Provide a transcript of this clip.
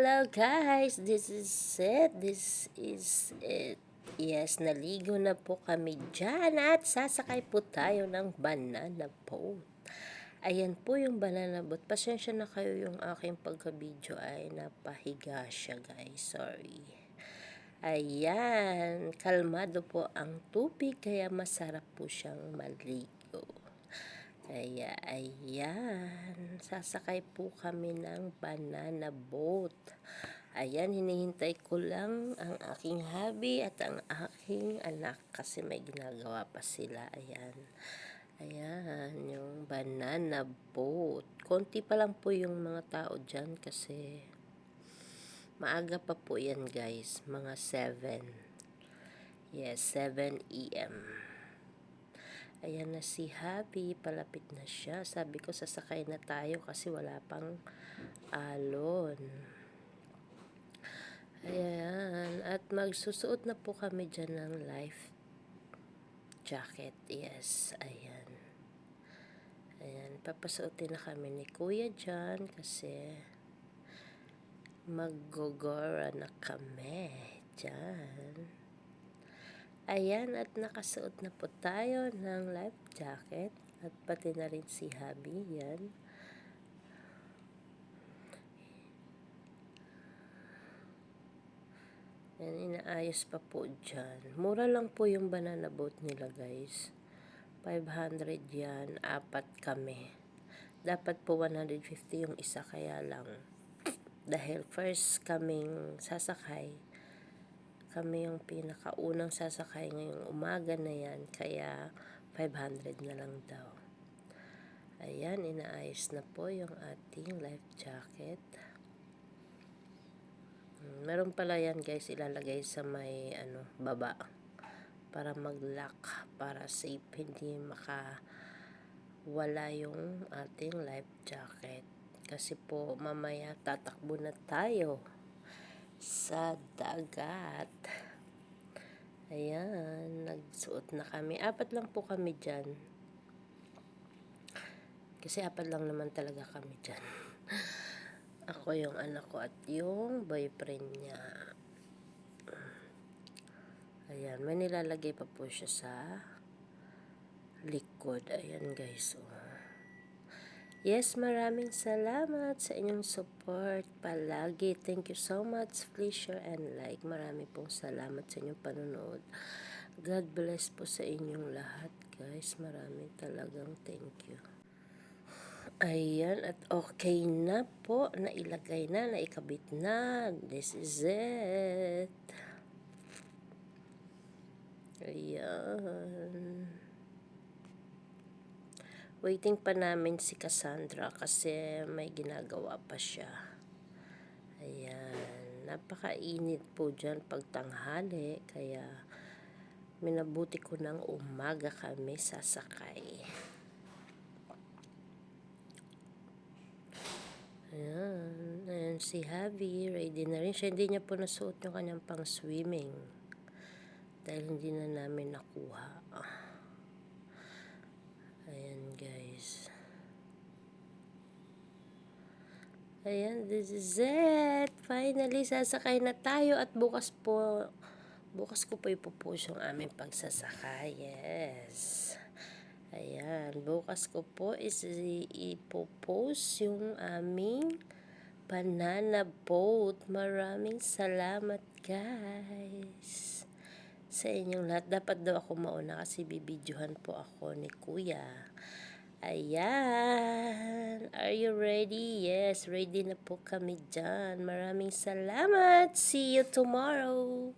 Hello guys, this is it. This is it. Yes, naligo na po kami dyan at sasakay po tayo ng banana boat. Ayan po yung banana boat. Pasensya na kayo, yung aking pagka-video ay napahiga siya guys. Sorry. Ayan, kalmado po ang tubig kaya masarap po siyang maligo. Kaya, ayan, sasakay po kami ng banana boat. Ayan, hinihintay ko lang ang aking hubby at ang aking anak kasi may ginagawa pa sila. Ayan, ayan, yung banana boat. Konti pa lang po yung mga tao dyan kasi maaga pa po yan guys, mga 7. Yes, 7 AM. Ayan na si Happy, palapit na siya. Sabi ko sasakay na tayo kasi wala pang alon. Ayan, at magsusuot na po kami dyan ng life jacket. Yes, ayan. Ayan, papasuotin na kami ni Kuya dyan kasi mag-gogora na kami dyan. Ayan, at nakasuot na po tayo ng life jacket at pati na rin si Habi, yan. Yan, inaayos pa po dyan. Mura lang po yung banana boat nila guys. 500 yan, 4 kami. Dapat po 150 yung isa, kaya lang. Dahil first kaming sasakay, kami yung pinakaunang sasakay ngayong umaga na yan, kaya 500 na lang daw. Ayan, inaayos na po yung ating life jacket. Meron pala yan guys, ilalagay sa may baba para mag-lock, para safe, hindi makawala yung ating life jacket. Kasi po mamaya tatakbo na tayo sa dagat. Ayan, nagsuot na kami. 4 lang po kami dyan. Kasi 4 lang naman talaga kami dyan. Ako, yung anak ko at yung boyfriend niya. Ayan, may nilalagay pa po siya sa likod. Ayan guys, oh. Yes, maraming salamat sa inyong support palagi. Thank you so much. Please share and like. Marami pong salamat sa inyong panonood. God bless po sa inyong lahat, guys. Marami talagang thank you. Ayan, at okay na po. Nailagay na, naikabit na. This is it. Ayan. Waiting pa namin si Cassandra kasi may ginagawa pa siya. Ayan. Napakainit po dyan pag tanghali. Kaya minabuti ko ng umaga kami sasakay. Ayan. Ayan si Javi. Ready na rin siya. Hindi niya po nasuot yung kanyang pang swimming. Dahil hindi na namin nakuha. Ayan guys. Ayan, this is it. Finally, sasakay na tayo at bukas ko po ipopost yung aming pagsasakay. Yes. Ayan, bukas ko po ipopost yung aming banana boat. Maraming salamat guys sa inyong lahat. Dapat daw ako mauna kasi bibidyohan po ako ni Kuya. Ayan. Are you ready? Yes, ready na po kami dyan. Maraming salamat. See you tomorrow.